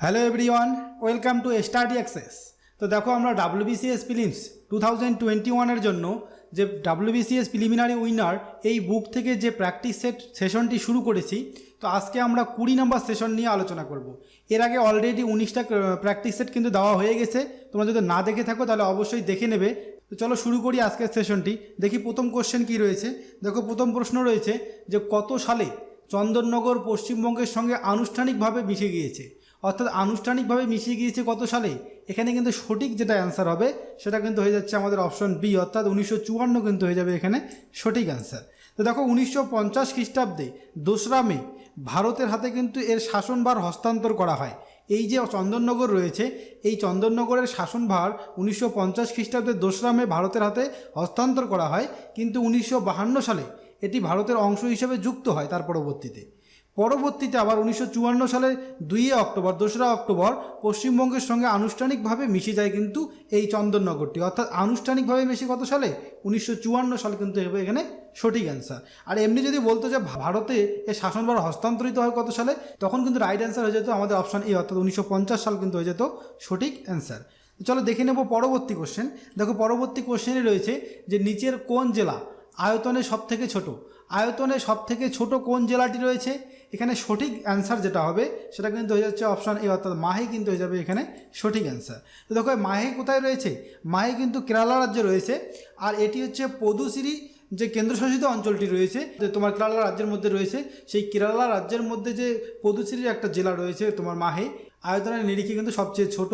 Hello everyone, welcome to study access. তো দেখো আমরা WBCS প্রিলিমস 2021-এর জন্য যে WBCS প্রিলিমিনারি উইনার এই বুক থেকে যে প্র্যাকটিস সেশনটি শুরু করেছি, তো আজকে আমরা 20 নম্বর সেশন নিয়ে আলোচনা করব। এর আগে অলরেডি 19টা প্র্যাকটিস সেট কিন্তু দেওয়া হয়ে গেছে। তোমরা যদি না দেখে থাকো তাহলে অবশ্যই দেখে নেবে। তো চলো শুরু করি আজকের সেশনটি। দেখি প্রথম কোশ্চেন কি রয়েছে। দেখো প্রথম প্রশ্ন রয়েছে যে কত সালে চন্দননগর পশ্চিমবঙ্গের সঙ্গে আনুষ্ঠানিকভাবে মিশে গিয়েছে, অর্থাৎ আনুষ্ঠানিকভাবে মিশিয়ে গিয়েছে কত সালে। এখানে কিন্তু সঠিক যেটা অ্যান্সার হবে সেটা কিন্তু হয়ে যাচ্ছে আমাদের অপশন বি, অর্থাৎ 1954 কিন্তু হয়ে যাবে এখানে সঠিক অ্যান্সার। তো দেখো 1950 খ্রিস্টাব্দে 2রা মে ভারতের হাতে কিন্তু এর শাসনভার হস্তান্তর করা হয়। এই যে চন্দননগর রয়েছে, এই চন্দননগরের শাসনভার 1950 খ্রিস্টাব্দে 2রা মে ভারতের হাতে হস্তান্তর করা হয়, কিন্তু 1952 সালে এটি ভারতের অংশ হিসেবে যুক্ত হয়। তার পরবর্তীতে আবার 1954 সালে 2রা অক্টোবর পশ্চিমবঙ্গের সঙ্গে আনুষ্ঠানিকভাবে মিশে যায় কিন্তু এই চন্দননগরটি, অর্থাৎ আনুষ্ঠানিকভাবে মিশে কত সালে 1954 সাল কিন্তু হবে এখানে সঠিক অ্যান্সার। আর এমনি যদি বলতো যে ভারতে এর শাসনভার হস্তান্তরিত হয় কত সালে, তখন কিন্তু রাইট অ্যান্সার হয়ে যেত আমাদের অপশন এ, অর্থাৎ 1950 সাল কিন্তু হয়ে যেত সঠিক অ্যান্সার। চলো দেখে নেব পরবর্তী কোশ্চেন। দেখো পরবর্তী কোশ্চেনে রয়েছে যে নিচের কোন জেলা আয়তনে সবথেকে ছোট। আয়তনে সবথেকে ছোট কোন জেলাটি রয়েছে? এখানে সঠিক অ্যান্সার যেটা হবে সেটা কিন্তু হয়ে যাচ্ছে অপশান এ, অর্থাৎ মাহে কিন্তু হয়ে যাবে এখানে সঠিক অ্যান্সার। তো দেখো মাহে কোথায় রয়েছে? মাহে কিন্তু কেরালা রাজ্যে রয়েছে। আর এটি হচ্ছে পদুচেরি যে কেন্দ্রশাসিত অঞ্চলটি রয়েছে, যে তোমার কেরালা রাজ্যের মধ্যে রয়েছে, সেই কেরালা রাজ্যের মধ্যে যে পদুচেরির একটা জেলা রয়েছে তোমার মাহে, আয়তনের নিরিখে কিন্তু সবচেয়ে ছোট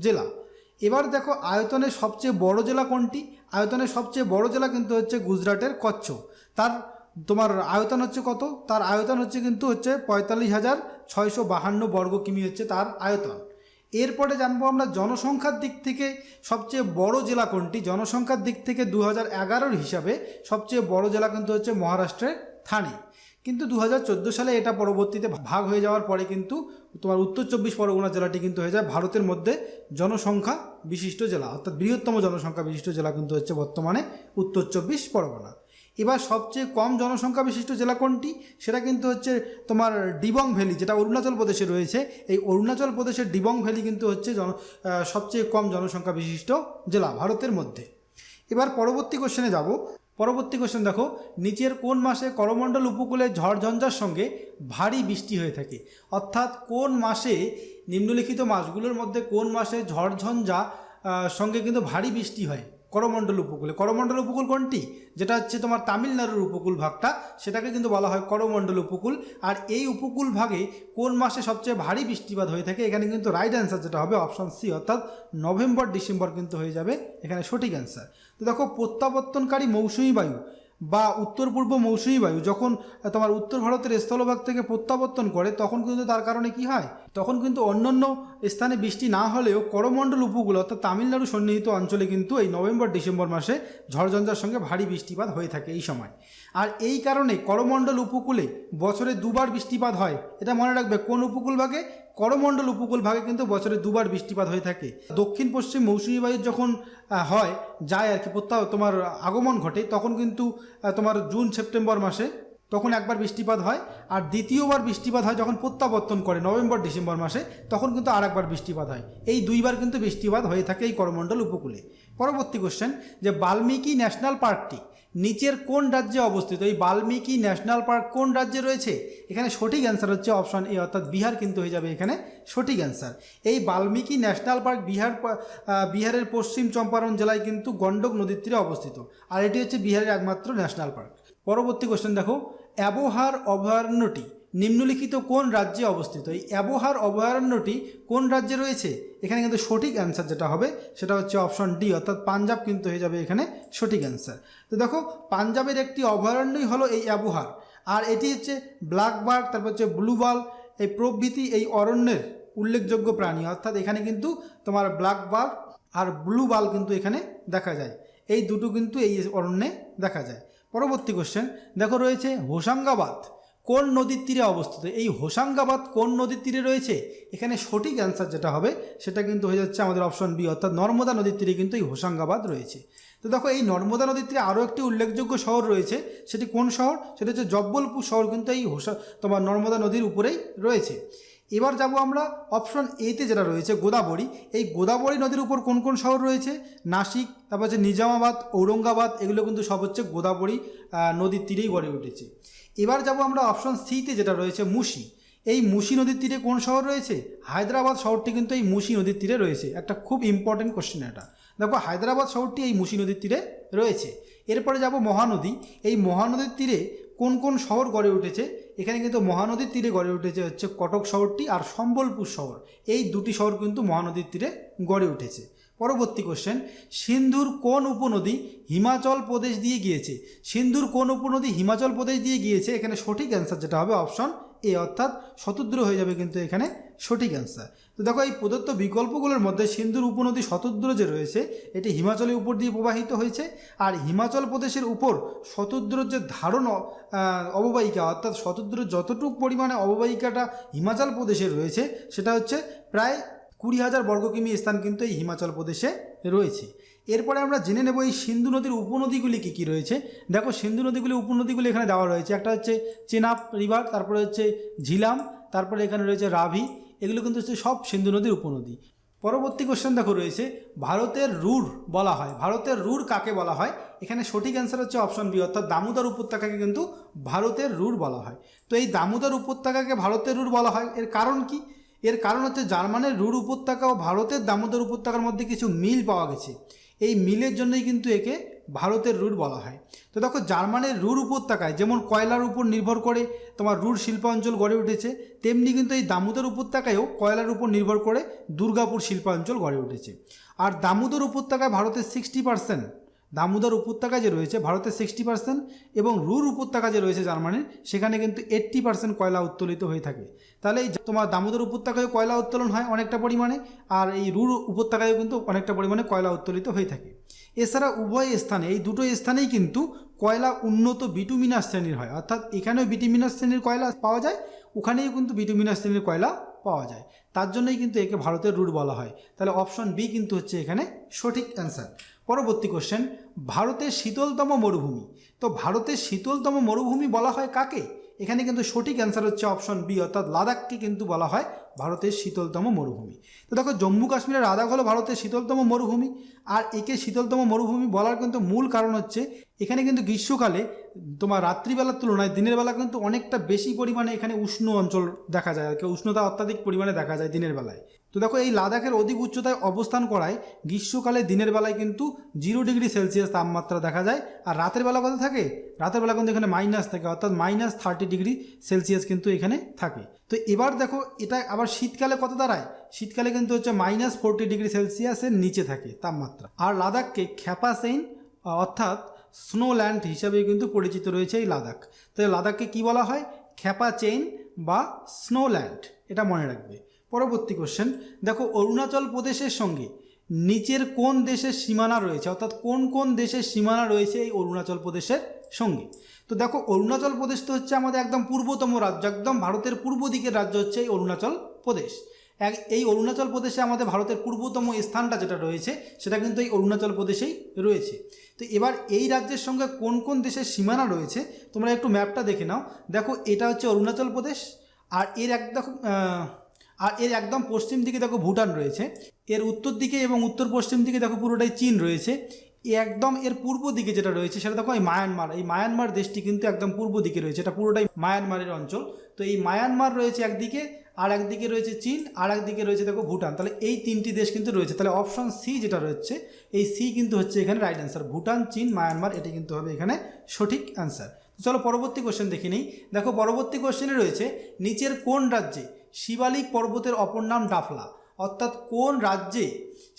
জেলা। এবার দেখো আয়তনের সবচেয়ে বড় জেলা কোনটি? আয়তনের সবচেয়ে বড় জেলা কিন্তু হচ্ছে গুজরাটের কচ্ছ। তার তোমার আয়তন হচ্ছে কত? তার আয়তন হচ্ছে কিন্তু হচ্ছে 45,652 বর্গ কিমি হচ্ছে তার আয়তন। এরপরে জানবো আমরা জনসংখ্যার দিক থেকে সবচেয়ে বড় জেলা কোনটি। জনসংখ্যার দিক থেকে 2011 হিসাবে সবচেয়ে বড় জেলা কিন্তু হচ্ছে মহারাষ্ট্রের থানে। কিন্তু 2014 সালে এটা পরবর্তীতে ভাগ হয়ে যাওয়ার পরে কিন্তু তোমার উত্তর 24 পরগনা জেলাটি কিন্তু হয়ে যায় ভারতের মধ্যে জনসংখ্যা বিশিষ্ট জেলা, অর্থাৎ বৃহত্তম জনসংখ্যা বিশিষ্ট জেলা কিন্তু হচ্ছে বর্তমানে উত্তর 24 পরগনা। এবার সবচেয়ে কম জনসংখ্যা বিশিষ্ট জেলা কোনটি? সেটা কিন্তু হচ্ছে তোমার ডিবং ভ্যালি, যেটা অরুণাচল প্রদেশে রয়েছে। এই অরুণাচল প্রদেশের ডিবং ভ্যালি কিন্তু হচ্ছে সবচেয়ে কম জনসংখ্যা বিশিষ্ট জেলা ভারতের মধ্যে। এবার পরবর্তী কোশ্চেনে যাব। পরবর্তী কোশ্চেন দেখো, নিচের কোন মাসে করমণ্ডল উপকূলে ঝড়ঝঞ্ঝার সঙ্গে ভারী বৃষ্টি হয়ে থাকে? অর্থাৎ কোন মাসে, নিম্নলিখিত মাসগুলোর মধ্যে কোন মাসে ঝড়ঝঞ্ঝা সঙ্গে কিন্তু ভারী বৃষ্টি হয় করমণ্ডল উপকূলে? করমণ্ডল উপকূল কোনটি? যেটা হচ্ছে তোমার তামিলনাড়ুর উপকূল ভাগটা, সেটাকে কিন্তু বলা হয় করমণ্ডল উপকূল। আর এই উপকূল ভাগে কোন মাসে সবচেয়ে ভারী বৃষ্টিপাত হয়ে থাকে? এখানে কিন্তু রাইট অ্যান্সার যেটা হবে অপশান সি, অর্থাৎ নভেম্বর ডিসেম্বর কিন্তু হয়ে যাবে এখানে সঠিক অ্যান্সার। তো দেখো প্রত্যাবর্তনকারী মৌসুমী বায়ু বা উত্তর পূর্ব মৌসুমী বায়ু যখন তোমার উত্তর ভারতের স্থলভাগ থেকে প্রত্যাবর্তন করে, তখন কিন্তু তার কারণে কি হয়, তখন কিন্তু অন্যান্য স্থানে বৃষ্টি না হলেও করমণ্ডল উপকূল অর্থাৎ তামিলনাড়ু সন্নিহিত অঞ্চলে কিন্তু এই নভেম্বর ডিসেম্বর মাসে ঝড়ঝঞ্ঝার সঙ্গে ভারী বৃষ্টিপাত হয়ে থাকে এই সময়। আর এই কারণে করমণ্ডল উপকূলে বছরে 2বার বৃষ্টিপাত হয়। এটা মনে রাখবে, কোন উপকূল ভাগে? করমণ্ডল উপকূল ভাগে কিন্তু বছরে 2বার বৃষ্টিপাত হয়ে থাকে। দক্ষিণ পশ্চিম মৌসুমী বায়ুর যখন হয় যায় আর কি তোমার আগমন ঘটে, তখন কিন্তু তোমার জুন সেপ্টেম্বর মাসে তখন একবার বৃষ্টিপাত হয়। আর দ্বিতীয়বার বৃষ্টিপাত হয় যখন প্রত্যাবর্তন করে নভেম্বর ডিসেম্বর মাসে, তখন কিন্তু আর একবার বৃষ্টিপাত হয়। এই 2বার কিন্তু বৃষ্টিপাত হয়ে থাকে এই করমণ্ডল উপকূলে। পরবর্তী কোশ্চেন, যে বাল্মীকি ন্যাশনাল পার্কটি নিচের কোন রাজ্যে অবস্থিত? এই বাল্মীকি ন্যাশনাল পার্ক কোন রাজ্যে রয়েছে? এখানে সঠিক অ্যান্সার হচ্ছে অপশান এ, অর্থাৎ বিহার কিন্তু হয়ে যাবে এখানে সঠিক অ্যান্সার। এই বাল্মীকি ন্যাশনাল পার্ক বিহারের পশ্চিম চম্পারণ জেলায় কিন্তু গণ্ডক নদীর তীরে অবস্থিত। আর এটি হচ্ছে বিহারের একমাত্র ন্যাশনাল পার্ক। পরবর্তী কোশ্চেন দেখো, অ্যাবোহার অভয়ারণ্যটি নিম্নলিখিত কোন রাজ্যে অবস্থিত? এই অ্যাবোহার অভয়ারণ্যটি কোন রাজ্যে রয়েছে? এখানে কিন্তু সঠিক অ্যান্সার যেটা হবে সেটা হচ্ছে অপশন ডি, অর্থাৎ পাঞ্জাব কিন্তু হয়ে যাবে এখানে সঠিক অ্যান্সার। তো দেখো পাঞ্জাবের একটি অভয়ারণ্যই হলো এই অ্যাবোহার। আর এটি হচ্ছে ব্ল্যাক বার্ড, তারপর হচ্ছে ব্লু বাল, এই প্রভৃতি এই অরণ্যের উল্লেখযোগ্য প্রাণী। অর্থাৎ এখানে কিন্তু তোমার ব্ল্যাক বার্ড আর ব্লু বাল কিন্তু এখানে দেখা যায়। এই দুটো কিন্তু এই অরণ্যে দেখা যায়। পরবর্তী কোশ্চেন দেখো, রয়েছে হোশাঙ্গাবাদ কোন নদীর তীরে অবস্থিত? এই হোশাঙ্গাবাদ কোন নদীর তীরে রয়েছে? এখানে সঠিক অ্যান্সার যেটা হবে সেটা কিন্তু হয়ে যাচ্ছে আমাদের অপশন বি, অর্থাৎ নর্মদা নদীর তীরে কিন্তু এই হোশাঙ্গাবাদ রয়েছে। তো দেখো এই নর্মদা নদীর তীরে আরও একটি উল্লেখযোগ্য শহর রয়েছে। সেটি কোন শহর? সেটা হচ্ছে জব্বলপুর শহর কিন্তু এই তোমার নর্মদা নদীর উপরেই রয়েছে। এবার যাব আমরা অপশন এতে যেটা রয়েছে গোদাবরী। এই গোদাবরী নদীর উপর কোন কোন শহর রয়েছে? নাসিক, তারপর হচ্ছে নিজামাবাদ, ঔরঙ্গাবাদ, এগুলো কিন্তু সব হচ্ছে গোদাবরী নদীর তীরেই গড়ে উঠেছে। এবার যাব আমরা অপশন সিতে যেটা রয়েছে মুসি। এই মুসি নদীর তীরে কোন শহর রয়েছে? হায়দ্রাবাদ শহরটি কিন্তু এই মুসি নদীর তীরে রয়েছে। একটা খুব ইম্পর্টেন্ট কোশ্চেন এটা। দেখো হায়দ্রাবাদ শহরটি এই মুসি নদীর তীরে রয়েছে। এরপরে যাব মহানদী। এই মহানদীর তীরে কোন কোন শহর গড়ে উঠেছে? এখানে কিন্তু মহানদীর তীরে গড়ে উঠেছে হচ্ছে কটক শহরটি আর সম্বলপুর শহর। এই দুটি শহর কিন্তু মহানদীর তীরে গড়ে উঠেছে। পরবর্তী কোশ্চেন, সিন্ধুর কোন উপনদী হিমাচল প্রদেশ দিয়ে গিয়েছে? সিন্ধুর কোন উপনদী হিমাচল প্রদেশ দিয়ে গিয়েছে? এখানে সঠিক অ্যান্সার যেটা হবে অপশন এ, অর্থাৎ শতদ্র হয়ে যাবে কিন্তু এখানে সঠিক অ্যান্সার। তো দেখো এই প্রদত্ত বিকল্পগুলোর মধ্যে সিন্ধুর উপনদী শতদ্র যে রয়েছে এটি হিমাচলের উপর দিয়ে প্রবাহিত হয়েছে। আর হিমাচল প্রদেশের উপর শতদ্রর যে ধারণ অববাহিকা, অর্থাৎ শতদ্রর যতটুকু পরিমাণে অববাহিকাটা হিমাচল প্রদেশে রয়েছে সেটা হচ্ছে প্রায় 20,000 বর্গ কিমি স্থান কিন্তু এই হিমাচল প্রদেশে রয়েছে। এরপরে আমরা জেনে নেব এই সিন্ধু নদীর উপনদীগুলি কী কী রয়েছে। দেখো সিন্ধু নদীগুলি উপনদীগুলি এখানে দেওয়া রয়েছে। একটা হচ্ছে চেনাব রিভার, তারপরে হচ্ছে ঝিলাম, তারপরে এখানে রয়েছে রাভি, এগুলো কিন্তু হচ্ছে সব সিন্ধু নদীর উপনদী। পরবর্তী কোশ্চেন দেখো রয়েছে ভারতের রুর বলা হয়। ভারতের রুর কাকে বলা হয়? এখানে সঠিক অ্যান্সার হচ্ছে অপশন বি, অর্থাৎ দামোদর উপত্যকাকে কিন্তু ভারতের রুর বলা হয়। তো এই দামোদর উপত্যকাকে ভারতের রুর বলা হয়, এর কারণ কি? এর কারণ হচ্ছে জার্মানের রুর উপত্যকা ও ভারতের দামোদর উপত্যকার মধ্যে কিছু মিল পাওয়া গেছে। এই মিলের জন্যই কিন্তু একে ভারতের রুর বলা হয়। তো দেখো জার্মানের রুর উপত্যকায় যেমন কয়লার উপর নির্ভর করে তোমার রুর শিল্পাঞ্চল গড়ে উঠেছে, তেমনি কিন্তু এই দামোদর উপত্যকায়ও কয়লার উপর নির্ভর করে দুর্গাপুর শিল্পাঞ্চল গড়ে উঠেছে। আর দামোদর উপত্যকায় ভারতের 60%, দামোদর উপত্যকা যে রয়েছে ভারতের 60% এবং রুর উপত্যকা যে রয়েছে জার্মানির সেখানে কিন্তু 80% কয়লা উত্তোলিত হয়ে থাকে। তাহলে এই তোমার দামোদর উপত্যকায় কয়লা উত্তোলন হয় অনেকটা পরিমাণে, আর এই রুর উপত্যকায়ও কিন্তু অনেকটা পরিমাণে কয়লা উত্তোলিত হয়ে থাকে। এছাড়া উভয় স্থানে, এই দুটো স্থানেই কিন্তু কয়লা উন্নত বিটুমিনাস শ্রেণীর হয়, অর্থাৎ এখানেও বিটুমিনাস শ্রেণীর কয়লা পাওয়া যায়, ওখানেও কিন্তু বিটুমিনাস শ্রেণীর কয়লা পাওয়া যায়। তার জন্যই কিন্তু একে ভারতের রুট বলা হয়। তাহলে অপশন বি কিন্তু হচ্ছে এখানে সঠিক অ্যান্সার। পরবর্তী কোশ্চেন, ভারতের শীতলতম মরুভূমি। তো ভারতের শীতলতম মরুভূমি বলা হয় কাকে? এখানে কিন্তু সঠিক অ্যান্সার হচ্ছে অপশন বি, অর্থাৎ লাদাখকে কিন্তু বলা হয় ভারতের শীতলতম মরুভূমি। তো দেখো জম্মু কাশ্মীরের লাদাখ হলো ভারতের শীতলতম মরুভূমি। আর একে শীতলতম মরুভূমি বলার কিন্তু মূল কারণ হচ্ছে এখানে কিন্তু গ্রীষ্মকালে তোমার রাত্রিবেলার তুলনায় দিনের বেলা কিন্তু অনেকটা বেশি পরিমাণে এখানে উষ্ণ অঞ্চল দেখা যায়, আর কি উষ্ণতা অত্যাধিক পরিমাণে দেখা যায় দিনের বেলায়। তো দেখো এই লাদাখের অধিক উচ্চতায় অবস্থান করায় গ্রীষ্মকালে দিনের বেলায় কিন্তু 0 ডিগ্রি সেলসিয়াস তাপমাত্রা দেখা যায়, আর রাতের বেলা কত থাকে? রাতের বেলা কিন্তু এখানে মাইনাস থাকে, অর্থাৎ -30 ডিগ্রি সেলসিয়াস কিন্তু এখানে থাকে। তো এবার দেখো এটা আবার শীতকালে কত দাঁড়ায়? শীতকালে কিন্তু হচ্ছে -40 ডিগ্রি সেলসিয়াসের নিচে থাকে তাপমাত্রা। আর লাদাখকে খ্যাপাসেইন অর্থাৎ স্নোল্যান্ড হিসাবে কিন্তু পরিচিত রয়েছে এই লাদাখ। তাই লাদাখকে কি বলা হয়? খ্যাপা চেইন বা স্নোল্যান্ড, এটা মনে রাখবে। পরবর্তী কোশ্চেন, দেখো অরুণাচল প্রদেশের সঙ্গে নিচের কোন দেশের সীমানা রয়েছে, অর্থাৎ কোন কোন দেশের সীমানা রয়েছে এই অরুণাচল প্রদেশের সঙ্গে? তো দেখো অরুণাচল প্রদেশ তো হচ্ছে আমাদের একদম পূর্বতম রাজ্য, একদম ভারতের পূর্ব দিকের রাজ্য হচ্ছে এই অরুণাচল প্রদেশ। এই অরুণাচল প্রদেশে আমাদের ভারতের পূর্বতম স্থানটা যেটা রয়েছে সেটা কিন্তু এই অরুণাচল প্রদেশেই রয়েছে। তো এবার এই রাজ্যের সঙ্গে কোন কোন দেশের সীমানা রয়েছে তোমরা একটু ম্যাপটা দেখে নাও। দেখো এটা হচ্ছে অরুণাচল প্রদেশ, আর এর একদম পশ্চিম দিকে দেখো ভুটান রয়েছে, এর উত্তর দিকে এবং উত্তর পশ্চিম দিকে দেখো পুরোটাই চীন রয়েছে। একদম এর পূর্ব দিকে যেটা রয়েছে সেটা দেখো এই মায়ানমার। এই মায়ানমার দেশটি কিন্তু একদম পূর্ব দিকে রয়েছে, এটা পুরোটাই মায়ানমারের অঞ্চল। তো এই মায়ানমার রয়েছে একদিকে, আর একদিকে রয়েছে চীন, আর একদিকে রয়েছে দেখো ভুটান। তাহলে এই তিনটি দেশ কিন্তু রয়েছে। তাহলে অপশন সি যেটা রয়েছে এই সি কিন্তু হচ্ছে এখানে রাইট অ্যান্সার। ভুটান, চীন, মায়ানমার, এটি কিন্তু হবে এখানে সঠিক অ্যান্সার। চলো পরবর্তী কোশ্চেন দেখে নিই। দেখো পরবর্তী কোশ্চেনে রয়েছে নিচের কোন রাজ্যে শিবালিক পর্বতের অপর নাম ডাফলা, অর্থাৎ কোন রাজ্যে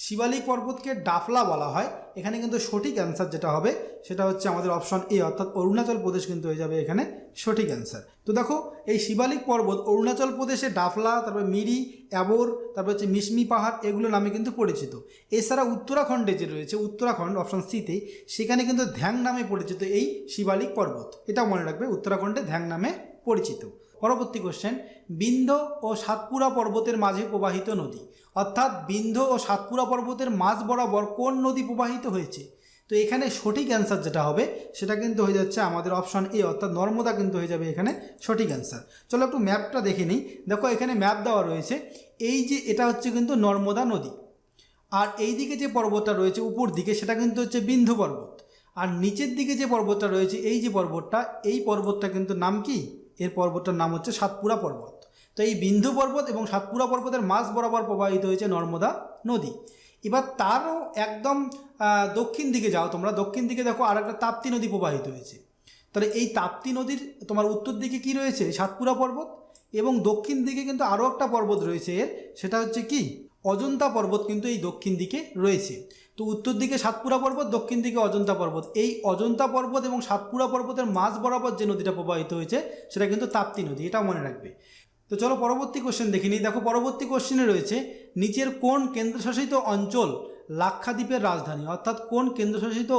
শিবালিক পর্বতকে ডাফলা বলা হয়? এখানে কিন্তু সঠিক অ্যান্সার যেটা হবে সেটা হচ্ছে আমাদের অপশন এ, অর্থাৎ অরুণাচল প্রদেশ কিন্তু হয়ে যাবে এখানে সঠিক অ্যান্সার। তো দেখো এই শিবালিক পর্বত অরুণাচল প্রদেশে ডাফলা, তারপর মিরি, অ্যাবোর, তারপর হচ্ছে মিশমি পাহাড়, এগুলো নামে কিন্তু পরিচিত। এছাড়া উত্তরাখণ্ডে যে রয়েছে উত্তরাখণ্ড অপশন সিতে, সেখানে কিন্তু ধ্যাং নামে পরিচিত এই শিবালিক পর্বত, এটাও মনে রাখবে উত্তরাখণ্ডে ধ্যাং নামে পরিচিত। পরবর্তী কোশ্চেন, বিন্ধ্য ও সাতপুরা পর্বতের মাঝে প্রবাহিত নদী, অর্থাৎ বিন্ধ্য ও সাতপুরা পর্বতের মাঝ বরাবর কোন নদী প্রবাহিত হয়েছে? তো এখানে সঠিক অ্যান্সার যেটা হবে সেটা কিন্তু হয়ে যাচ্ছে আমাদের অপশন এ, অর্থাৎ নর্মদা কিন্তু হয়ে যাবে এখানে সঠিক অ্যান্সার। চলো একটু ম্যাপটা দেখে নিই। দেখো এখানে ম্যাপ দেওয়া রয়েছে, এই যে এটা হচ্ছে কিন্তু নর্মদা নদী, আর এই দিকে যে পর্বতটা রয়েছে উপর দিকে সেটা কিন্তু হচ্ছে বিন্ধ্য পর্বত, আর নিচের দিকে যে পর্বতটা রয়েছে এই যে পর্বতটা, এই পর্বতটা কিন্তু নাম কি, এর পর্বতটার নাম হচ্ছে সাতপুরা পর্বত। তো এই বিন্ধ্য পর্বত এবং সাতপুরা পর্বতের মাঝ বরাবর প্রবাহিত হয়েছে নর্মদা নদী। এবার তারও একদম দক্ষিণ দিকে যাও তোমরা, দক্ষিণ দিকে দেখো আর একটা তাপ্তি নদী প্রবাহিত হয়েছে। তাহলে এই তাপ্তি নদীর তোমার উত্তর দিকে কি রয়েছে, সাতপুরা পর্বত, এবং দক্ষিণ দিকে কিন্তু আরও একটা পর্বত রয়েছে এর, সেটা হচ্ছে কি অজন্তা পর্বত কিন্তু এই দক্ষিণ দিকে রয়েছে। তো উত্তর দিকে সাতপুরা পর্বত, দক্ষিণ দিকে অজন্তা পর্বত। এই অজন্তা পর্বত এবং সাতপুরা পর্বতের মাঝ বরাবর যে নদীটা প্রবাহিত হয়েছে সেটা কিন্তু তাপ্তি নদী, এটা মনে রাখবে। তো চলো পরবর্তী কোশ্চেন দেখে নিই। দেখো পরবর্তী কোশ্চেনে রয়েছে নিচের কোন কেন্দ্রশাসিত অঞ্চল লাক্ষাদ্বীপের রাজধানী, অর্থাৎ কোন কেন্দ্রশাসিত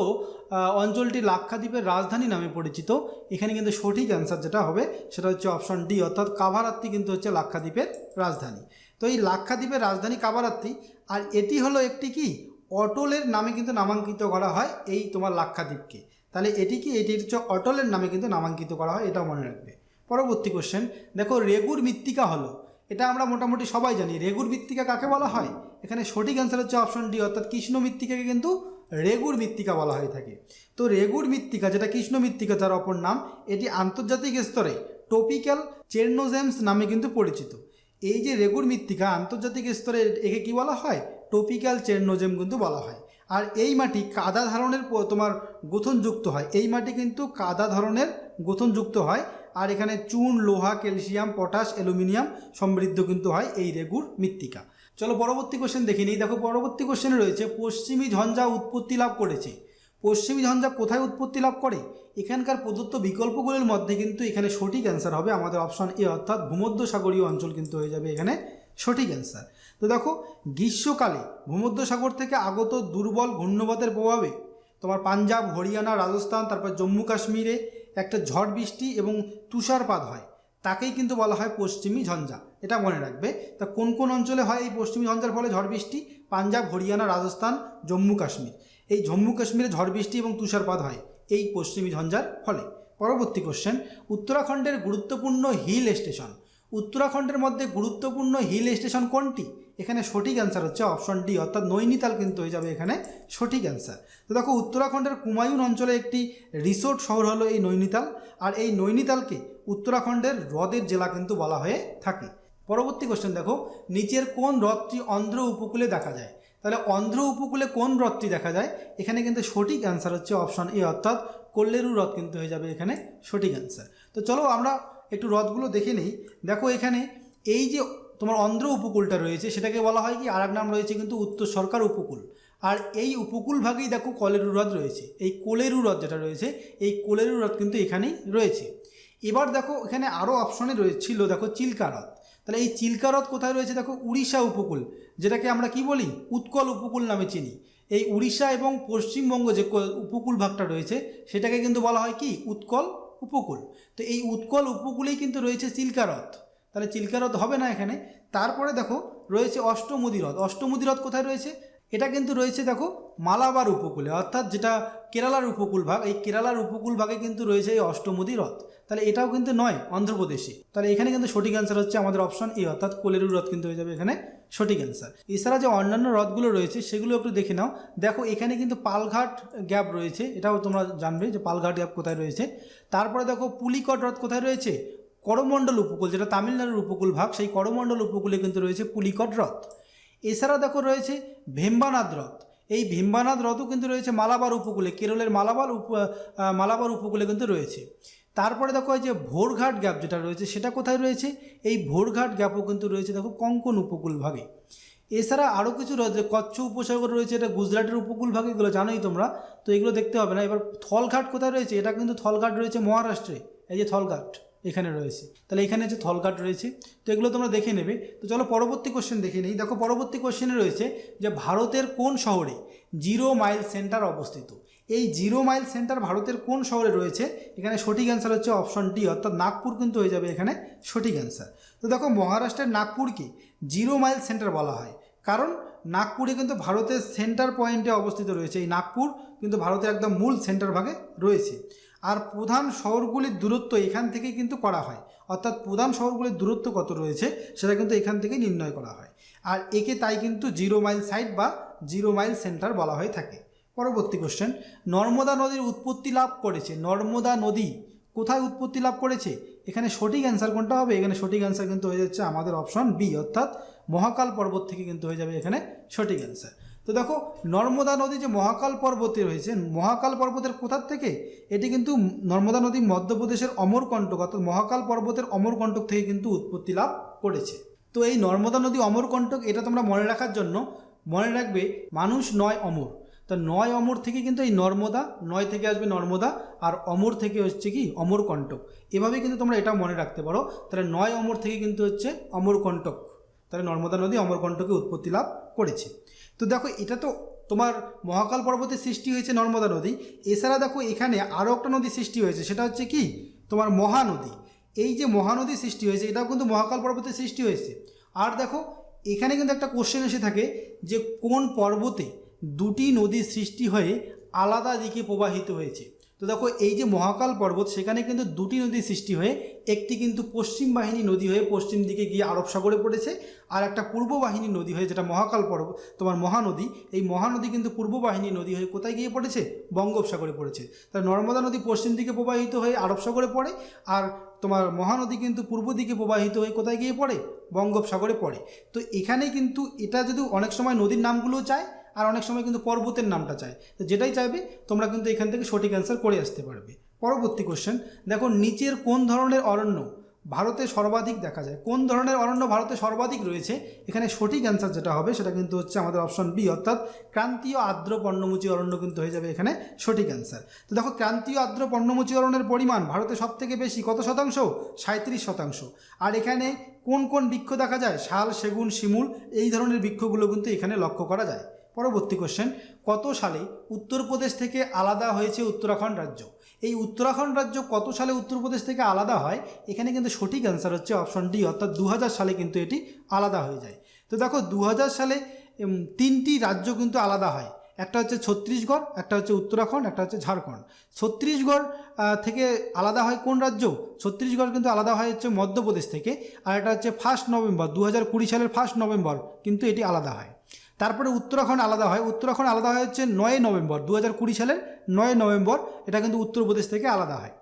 অঞ্চলটি লাক্ষাদ্বীপের রাজধানী নামে পরিচিত। এখানে কিন্তু সঠিক অ্যান্সার যেটা হবে সেটা হচ্ছে অপশন ডি, অর্থাৎ কাভারাত্তি কিন্তু হচ্ছে লাক্ষাদ্বীপের রাজধানী। তো এই লাক্ষাদ্বীপের রাজধানী কাভারাত্তি, আর এটি হলো একটি কি অটলের নামে কিন্তু নামাঙ্কিত করা হয় এই তোমার লাক্ষাদ্বীপকে। তাহলে এটি কি, এটি হচ্ছে অটলের নামে কিন্তু নামাঙ্কিত করা হয়, এটাও মনে রাখবে। পরবর্তী কোশ্চেন দেখো, রেগুর মৃত্তিকা হলো, এটা আমরা মোটামুটি সবাই জানি, রেগুর মৃত্তিকা কাকে বলা হয়। এখানে সঠিক অ্যান্সার হচ্ছে অপশন ডি, অর্থাৎ কৃষ্ণ মৃত্তিকাকে কিন্তু রেগুর মৃত্তিকা বলা হয়ে থাকে। তো রেগুর মৃত্তিকা যেটা কৃষ্ণ মৃত্তিকা যার অপর নাম, এটি আন্তর্জাতিক স্তরে টপিক্যাল চেরনোজেমস নামে কিন্তু পরিচিত। এই যে রেগুর মৃত্তিকা আন্তর্জাতিক স্তরে একে কি বলা হয়, টপিক্যাল চেরনোজেম কিন্তু বলা হয়। আর এই মাটি কাদা ধরনের তোমার গঠনযুক্ত হয়, এই মাটি কিন্তু কাদা ধরনের গঠনযুক্ত হয়, আর এখানে চুন, লোহা, ক্যালসিয়াম, পটাশ, অ্যালুমিনিয়াম সমৃদ্ধ কিন্তু হয় এই রেগুর মৃত্তিকা। চলো পরবর্তী কোশ্চেন দেখে নিই। দেখো পরবর্তী কোশ্চেনে রয়েছে পশ্চিমী ঝঞ্ঝা উৎপত্তি লাভ করেছে। পশ্চিমী ঝঞ্ঝা কোথায় উৎপত্তি লাভ করে, এখানকার প্রদত্ত বিকল্পগুলির মধ্যে কিন্তু এখানে সঠিক অ্যান্সার হবে আমাদের অপশন এ, অর্থাৎ ভূমধ্যসাগরীয় অঞ্চল কিন্তু হয়ে যাবে এখানে সঠিক অ্যান্সার। তো দেখো গ্রীষ্মকালে ভূমধ্যসাগর থেকে আগত দুর্বল ঘূর্ণবাতের প্রভাবে তোমার পাঞ্জাব, হরিয়ানা, রাজস্থান, তারপর জম্মু কাশ্মীরে একটা ঝড় বৃষ্টি এবং তুষারপাত হয়, তাকেই কিন্তু বলা হয় পশ্চিমী ঝঞ্ঝা, এটা মনে রাখবে। তা কোন কোন অঞ্চলে হয় এই পশ্চিমী ঝঞ্ঝার ফলে ঝড় বৃষ্টি, পাঞ্জাব, হরিয়ানা, রাজস্থান, জম্মু কাশ্মীর। এই জম্মু কাশ্মীরে ঝড় বৃষ্টি এবং তুষারপাত হয় এই পশ্চিমী ঝঞ্ঝার ফলে। পরবর্তী কোশ্চেন, উত্তরাখণ্ডের গুরুত্বপূর্ণ হিল স্টেশন। উত্তরাখণ্ডের মধ্যে গুরুত্বপূর্ণ হিল স্টেশন কোনটি, এখানে সঠিক অ্যান্সার হচ্ছে অপশন ডি, অর্থাৎ নৈনিতাল কিন্তু হয়ে যাবে এখানে সঠিক অ্যান্সার। তো দেখো উত্তরাখণ্ডের কুমায়ুন অঞ্চলে একটি রিসোর্ট শহর হলো এই নৈনিতাল, আর এই নৈনিতালকে উত্তরাখণ্ডের হ্রদের জেলা কিন্তু বলা হয়ে থাকে। পরবর্তী কোশ্চেন দেখো, নিচের কোন হ্রদটি অন্ধ্র উপকূলে দেখা যায়। তাহলে অন্ধ্র উপকূলে কোন হ্রদটি দেখা যায়, এখানে কিন্তু সঠিক অ্যান্সার হচ্ছে অপশন এ, অর্থাৎ কোল্লেরু হ্রদ কিন্তু হয়ে যাবে এখানে সঠিক অ্যান্সার। তো চলো আমরা একটু হ্রদগুলো দেখে নেই। দেখো এখানে এই যে তোমার অন্ধ্র উপকূলটা রয়েছে সেটাকে বলা হয় কি, আর এক নাম রয়েছে কিন্তু উত্তর সরকার উপকূল, আর এই উপকূল ভাগেই দেখো কোলেরু হ্রদ রয়েছে। এই কোলেরু হ্রদ যেটা রয়েছে, এই কোলেরু হ্রদ কিন্তু এখানেই রয়েছে। এবার দেখো এখানে আরও অপশনে ছিল দেখো চিল্কা হ্রদ। তাহলে এই চিল্কা হ্রদ কোথায় রয়েছে, দেখো উড়িষ্যা উপকূল, যেটাকে আমরা কি বলি উৎকল উপকূল নামে চিনি। এই উড়িষ্যা এবং পশ্চিমবঙ্গ যে উপকূল ভাগটা রয়েছে সেটাকে কিন্তু বলা হয় কি উৎকল উপকূল। তো এই উৎকল উপকূলেই কিন্তু রয়েছে চিল্কা হ্রদ, তাহলে চিল্কা হ্রদ হবে না এখানে। তারপরে দেখো রয়েছে অষ্টমুদি হ্রদ। অষ্টমুদি হ্রদ কোথায় রয়েছে, এটা কিন্তু রয়েছে দেখো মালাবার উপকূলে, অর্থাৎ যেটা কেরালার উপকূল ভাগ, এই কেরালার উপকূল ভাগে কিন্তু রয়েছে এই অষ্টমুদি হ্রদ। তাহলে এটাও কিন্তু নয় অন্ধ্রপ্রদেশে। তাহলে এখানে কিন্তু সঠিক অ্যান্সার হচ্ছে আমাদের অপশন এ, অর্থাৎ কোলেরু হ্রদ কিন্তু হয়ে যাবে এখানে সঠিক অ্যান্সার। এছাড়া যে অন্যান্য হ্রদগুলো রয়েছে সেগুলো একটু দেখে নাও। দেখো এখানে কিন্তু পালঘাট গ্যাপ রয়েছে, এটাও তোমরা জানবে যে পালঘাট গ্যাপ কোথায় রয়েছে। তারপরে দেখো পুলিকট হ্রদ কোথায় রয়েছে, করমণ্ডল উপকূল, যেটা তামিলনাড়ুর উপকূল ভাগ, সেই করমণ্ডল উপকূলে কিন্তু রয়েছে পুলিকট হ্রদ। এছাড়া দেখো রয়েছে ভেম্বানাদ হ্রদ। এই ভেম্বানাদ হ্রদও কিন্তু রয়েছে মালাবার উপকূলে, কেরলের মালাবার উপকূলে কিন্তু রয়েছে। তারপরে দেখো এই যে ভোরঘাট গ্যাপ যেটা রয়েছে সেটা কোথায় রয়েছে, এই ভোরঘাট গ্যাপও কিন্তু রয়েছে দেখো কোঙ্কণ উপকূল ভাগে। এছাড়া আরও কিছু রয়েছে, কচ্ছ উপসাগর রয়েছে, এটা গুজরাটের উপকূল ভাগে, এগুলো জানোই তোমরা, তো এগুলো দেখতে হবে না। এবার থলঘাট কোথায় রয়েছে, এটা কিন্তু থলঘাট রয়েছে মহারাষ্ট্রে, এই যে থলঘাট এখানে রয়েছে। তাহলে এখানে যে থলঘাট রয়েছে, তো এগুলো তোমরা দেখে নেবে। তো চলো পরবর্তী কোশ্চেন দেখে নিই। দেখো পরবর্তী কোশ্চেনে রয়েছে যে ভারতের কোন শহরে 0 মাইল সেন্টার অবস্থিত। এই 0 মাইল সেন্টার ভারতের কোন শহরে রয়েছে, এখানে সঠিক অ্যান্সার হচ্ছে অপশন ডি, অর্থাৎ নাগপুর কিন্তু হয়ে যাবে এখানে সঠিক অ্যান্সার। তো দেখো মহারাষ্ট্রের নাগপুরকে 0 মাইল সেন্টার বলা হয়, কারণ নাগপুরে কিন্তু ভারতের সেন্টার পয়েন্টে অবস্থিত রয়েছে। এই নাগপুর কিন্তু ভারতের একদম মূল সেন্টার ভাগে রয়েছে। আর প্রধান শহরগুলির দূরত্ব এখান থেকেই কিন্তু করা হয়, অর্থাৎ প্রধান শহরগুলির দূরত্ব কত রয়েছে সেটা কিন্তু এখান থেকেই নির্ণয় করা হয়। আর একে তাই কিন্তু 0 মাইল সাইট বা 0 মাইল সেন্টার বলা হয়ে থাকে। পরবর্তী কোশ্চেন, নর্মদা নদীর উৎপত্তি লাভ করেছে। নর্মদা নদী কোথায় উৎপত্তি লাভ করেছে? এখানে সঠিক অ্যান্সার কোনটা হবে? এখানে সঠিক অ্যান্সার কিন্তু হয়ে যাচ্ছে আমাদের অপশন বি, অর্থাৎ মহাকাল পর্বত থেকে কিন্তু হয়ে যাবে এখানে সঠিক অ্যান্সার। তো দেখো নর্মদা নদী যে মহাকাল পর্বতে রয়েছে, মহাকাল পর্বতের কোথার থেকে? এটি কিন্তু নর্মদা নদী মধ্যপ্রদেশের অমরকণ্টক অর্থাৎ মহাকাল পর্বতের অমরকণ্টক থেকে কিন্তু উৎপত্তি লাভ করেছে। তো এই নর্মদা নদী অমরকণ্টক এটা তোমরা মনে রাখার জন্য মনে রাখবে মানুষ নয় অমর। তা 9 অমর থেকে কিন্তু এই নর্মদা, 9 থেকে আসবে নর্মদা, আর অমর থেকে হচ্ছে কি অমরকণ্টক। এভাবে কিন্তু তোমরা এটা মনে রাখতে পারো। তাহলে 9 অমর থেকে কিন্তু হচ্ছে অমরকণ্টক, তাহলে নর্মদা নদী অমরকণ্টকে উৎপত্তি লাভ করেছে। তো দেখো এটা তো তোমার মহাকাল পর্বতে সৃষ্টি হয়েছে নর্মদা নদী। এছাড়া দেখো এখানে আরও একটা নদী সৃষ্টি হয়েছে, সেটা হচ্ছে কি তোমার মহানদী। এই যে মহানদী সৃষ্টি হয়েছে এটাও কিন্তু মহাকাল পর্বতে সৃষ্টি হয়েছে। আর দেখো এখানে কিন্তু একটা কোশ্চেন এসে থাকে যে কোন পর্বতে দুটি নদী সৃষ্টি হয়ে আলাদা দিকে প্রবাহিত হয়েছে। তো দেখো এই যে মহাকাল পর্বত সেখানে কিন্তু দুটি নদী সৃষ্টি হয়ে একটি কিন্তু পশ্চিম বাহিনী নদী হয়ে পশ্চিম দিকে গিয়ে আরব সাগরে পড়েছে, আর একটা পূর্ব বাহিনী নদী হয়ে যেটা মহাকাল পর্বত তোমার মহানদী, এই মহানদী কিন্তু পূর্ব বাহিনী নদী হয়ে কোথায় গিয়ে পড়েছে? বঙ্গোপসাগরে পড়েছে। তাহলে নর্মদা নদী পশ্চিম দিকে প্রবাহিত হয়ে আরব সাগরে পড়ে, আর তোমার মহানদী কিন্তু পূর্ব দিকে প্রবাহিত হয়ে কোথায় গিয়ে পড়ে? বঙ্গোপসাগরে পড়ে। তো এখানে কিন্তু এটা যদি অনেক সময় নদীর নামগুলোও চায় আর অনেক সময় কিন্তু পর্বতের নামটা চায়, তো যেটাই চাইবে তোমরা কিন্তু এখান থেকে সঠিক অ্যান্সার করে আসতে পারবে। পরবর্তী কোশ্চেন, দেখো নিচের কোন ধরনের অরণ্য ভারতে সর্বাধিক দেখা যায়? কোন ধরনের অরণ্য ভারতে সর্বাধিক রয়েছে? এখানে সঠিক অ্যান্সার যেটা হবে সেটা কিন্তু হচ্ছে আমাদের অপশন বি, অর্থাৎ ক্রান্তীয় আর্দ্র পর্ণমোচী অরণ্য কিন্তু হয়ে যাবে এখানে সঠিক অ্যান্সার। তো দেখো ক্রান্তীয় আর্দ্র পর্ণমোচী অরণ্যের পরিমাণ ভারতে সবথেকে বেশি, কত শতাংশ? 37%। আর এখানে কোন কোন বৃক্ষ দেখা যায়? শাল, সেগুন, শিমুল, এই ধরনের বৃক্ষগুলো কিন্তু এখানে লক্ষ্য করা যায়। পরবর্তী কোশ্চেন, কত সালে উত্তরপ্রদেশ থেকে আলাদা হয়েছে উত্তরাখণ্ড রাজ্য? এই উত্তরাখণ্ড রাজ্য কত সালে উত্তরপ্রদেশ থেকে আলাদা হয়? এখানে কিন্তু সঠিক অ্যান্সার হচ্ছে অপশন ডি, অর্থাৎ 2000 সালে কিন্তু এটি আলাদা হয়ে যায়। তো দেখো 2000 সালে 3টি রাজ্য কিন্তু আলাদা হয়, একটা হচ্ছে ছত্তিশগড়, একটা হচ্ছে উত্তরাখণ্ড, একটা হচ্ছে ঝাড়খণ্ড। ছত্তিশগড় থেকে আলাদা হয় কোন রাজ্য? ছত্তিশগড় কিন্তু আলাদা হয় হচ্ছে মধ্যপ্রদেশ থেকে, আর এটা হচ্ছে 1 নভেম্বর 2020 সালের 1 নভেম্বর কিন্তু এটি আলাদা হয়। তারপরে উত্তরাখণ্ড আলাদা হয়, উত্তরাখণ্ড আলাদা হয় হচ্ছে 9 নভেম্বর 2020 সালের 9 নভেম্বর, এটা কিন্তু উত্তরপ্রদেশ থেকে আলাদা হয়।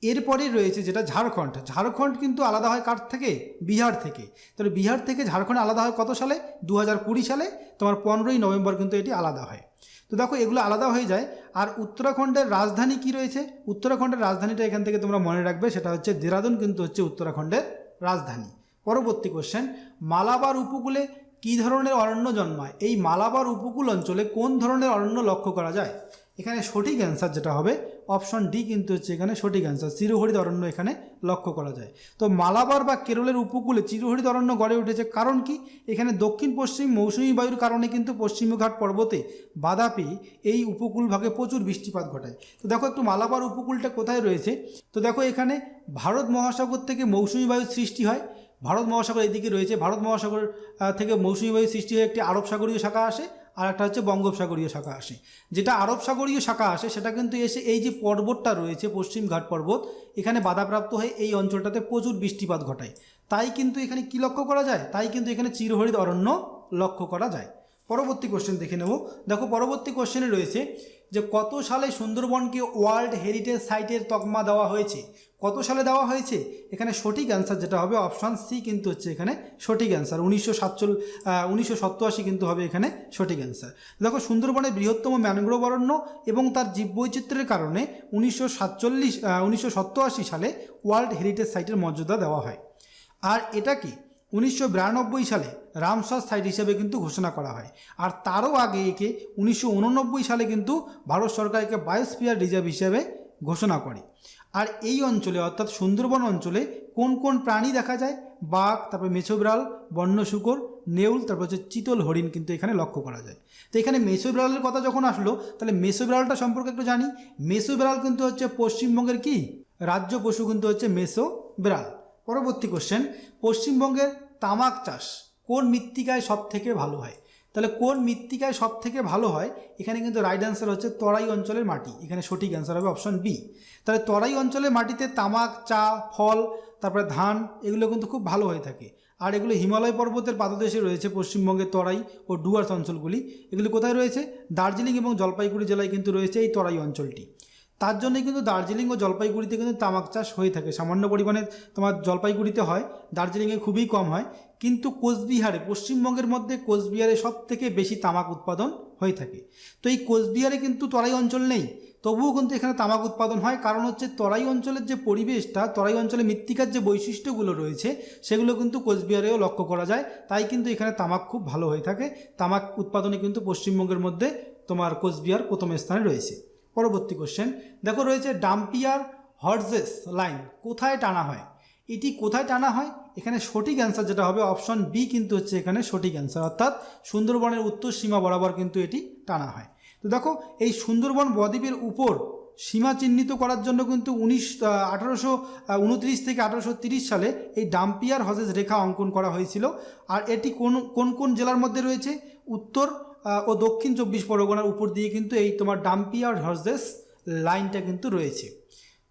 এরপরে রয়েছে যেটা ঝাড়খণ্ড, ঝাড়খণ্ড কিন্তু আলাদা হয় কার থেকে? বিহার থেকে। তাহলে বিহার থেকে ঝাড়খণ্ড আলাদা হয় কত সালে? 2020 সালে তোমার 15 নভেম্বর কিন্তু এটি আলাদা হয়। তো দেখো এগুলো আলাদা হয়ে যায়। আর উত্তরাখণ্ডের রাজধানী কি রয়েছে? উত্তরাখণ্ডের রাজধানীটা এখান থেকে তোমরা মনে রাখবে, সেটা হচ্ছে দেরাদুন কিন্তু হচ্ছে উত্তরাখণ্ডের রাজধানী। পরবর্তী কোশ্চেন, মালাবার উপকূলে কী ধরনের অরণ্য জন্মায়? এই মালাবার উপকূল অঞ্চলে কোন ধরনের অরণ্য লক্ষ্য করা যায়? এখানে সঠিক অ্যান্সার যেটা হবে অপশন ডি কিন্তু হচ্ছে এখানে সঠিক অ্যান্সার, চিরহরিত অরণ্য এখানে লক্ষ্য করা যায়। তো মালাবার বা কেরলের উপকূলে চিরহরিত অরণ্য গড়ে উঠেছে, কারণ কি? এখানে দক্ষিণ পশ্চিম মৌসুমী বায়ুর কারণে কিন্তু পশ্চিমঘাট পর্বতে বাধা পেয়ে এই উপকূল ভাগে প্রচুর বৃষ্টিপাত ঘটায়। তো দেখো একটু মালাবার উপকূলটা কোথায় রয়েছে? তো দেখো এখানে ভারত মহাসাগর থেকে মৌসুমী বায়ুর সৃষ্টি হয়, ভারত মহাসাগর এদিকে রয়েছে, ভারত মহাসাগর থেকে মৌসুমী বায়ু সৃষ্টি হয়ে একটি আরব সাগরীয় শাখা আসে, আর একটা হচ্ছে বঙ্গোপসাগরীয় শাখা আসে। যেটা আরব সাগরীয় শাখা আসে সেটা কিন্তু এসে এই যে পর্বতটা রয়েছে পশ্চিম ঘাট পর্বত, এখানে বাধাপ্রাপ্ত হয়ে এই অঞ্চলটাতে প্রচুর বৃষ্টিপাত ঘটায়। তাই কিন্তু এখানে কি লক্ষ্য করা যায়? তাই কিন্তু এখানে চিরহরিত অরণ্য লক্ষ্য করা যায়। পরবর্তী কোশ্চেন দেখে নেব। দেখো পরবর্তী কোশ্চেনে রয়েছে যে কত সালে সুন্দরবনকে ওয়ার্ল্ড হেরিটেজ সাইটের তকমা দেওয়া হয়েছে? কত সালে দেওয়া হয়েছে? এখানে সঠিক অ্যান্সার যেটা হবে অপশান সি কিন্তু হচ্ছে এখানে সঠিক অ্যান্সার, 1987 কিন্তু হবে এখানে সঠিক অ্যান্সার। দেখো সুন্দরবনের বৃহত্তম ম্যানগ্রোভ অরণ্য এবং তার জীববৈচিত্র্যের কারণে 1987 সালে ওয়ার্ল্ড হেরিটেজ সাইটের মর্যাদা দেওয়া হয়। আর এটাকে 1992 সালে রামসার সাইট হিসেবে কিন্তু ঘোষণা করা হয়। আর তারও আগে একে 1989 সালে কিন্তু ভারত সরকার একে বায়োস্ফিয়ার রিজার্ভ হিসেবে ঘোষণা করে। আর এই অঞ্চলে অর্থাৎ সুন্দরবন অঞ্চলে কোন কোন প্রাণী দেখা যায়? বাঘ, তারপরে মেছো বিড়াল, বন্য শূকর, নেউল, তারপর হচ্ছে চিতল হরিণ কিন্তু এখানে লক্ষ্য করা যায়। তো এখানে মেছো বিড়ালের কথা যখন আসলো তাহলে মেছো বিড়ালটা সম্পর্কে একটু জানি। মেছো বিড়াল কিন্তু হচ্ছে পশ্চিমবঙ্গের কি রাজ্য পশু কিন্তু হচ্ছে মেছো বিড়াল। পরবর্তী কোশ্চেন, পশ্চিমবঙ্গের তামাক চাষ কোন মৃত্তিকায় সব থেকে ভালো হয়? তাহলে কোন মৃত্তিকায় সব থেকে ভালো হয়, এখানে কিন্তু রাইট অ্যান্সার হচ্ছে তরাই অঞ্চলের মাটি। এখানে সঠিক অ্যান্সার হবে অপশন বি। তাহলে তরাই অঞ্চলের মাটিতে তামাক, চা, ফল, তারপরে ধান এগুলো কিন্তু খুব ভালো হয়ে থাকে। আর এগুলো হিমালয় পর্বতের পাদদেশে রয়েছে, পশ্চিমবঙ্গের তরাই ও ডুয়ার্স অঞ্চলগুলি। এগুলি কোথায় রয়েছে? দার্জিলিং এবং জলপাইগুড়ি জেলায় কিন্তু রয়েছে এই তরাই অঞ্চলটি। তার জন্যই কিন্তু দার্জিলিং ও জলপাইগুড়িতে কিন্তু তামাক চাষ হয়ে থাকে। সামান্য পরিমাণে তোমার জলপাইগুড়িতে হয়, দার্জিলিংয়ে খুবই কম হয়। কিন্তু কোচবিহারে, পশ্চিমবঙ্গের মধ্যে কোচবিহারে সব থেকে বেশি তামাক উৎপাদন হয়ে থাকে। তো এই কোচবিহারে কিন্তু তরাই অঞ্চল নেই, তবুও কিন্তু এখানে তামাক উৎপাদন হয়। কারণ হচ্ছে তরাই অঞ্চলের যে পরিবেশটা, তরাই অঞ্চলে মৃত্তিকার যে বৈশিষ্ট্যগুলো রয়েছে সেগুলো কিন্তু কোচবিহারেও লক্ষ্য করা যায়। তাই কিন্তু এখানে তামাক খুব ভালো হয়ে থাকে। তামাক উৎপাদনে কিন্তু পশ্চিমবঙ্গের মধ্যে তোমার কোচবিহার প্রথম স্থানে রয়েছে। পরবর্তী কোশ্চেন দেখো, রয়েছে ডাম্পিয়ার হর্জেস লাইন কোথায় টানা হয়? এটি কোথায় টানা হয়? এখানে সঠিক অ্যান্সার যেটা হবে অপশন বি কিন্তু হচ্ছে এখানে সঠিক অ্যান্সার, অর্থাৎ সুন্দরবনের উত্তর সীমা বরাবর কিন্তু এটি টানা হয়। তো দেখো, এই সুন্দরবন বদ্বীপের উপর সীমা চিহ্নিত করার জন্য কিন্তু 1829 থেকে 1830 সালে এই ডাম্পিয়ার হর্জেস রেখা অঙ্কন করা হয়েছিল। আর এটি কোন কোন জেলার মধ্যে রয়েছে? উত্তর ও দক্ষিণ 24 পরগনার উপর দিয়ে কিন্তু এই তোমার ডাম্পিয়ার হর্জেস লাইনটা কিন্তু রয়েছে।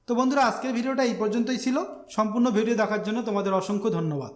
তো বন্ধুরা, আজকের ভিডিওটা এই পর্যন্তই ছিল। সম্পূর্ণ ভিডিও দেখার জন্য তোমাদের অসংখ্য ধন্যবাদ।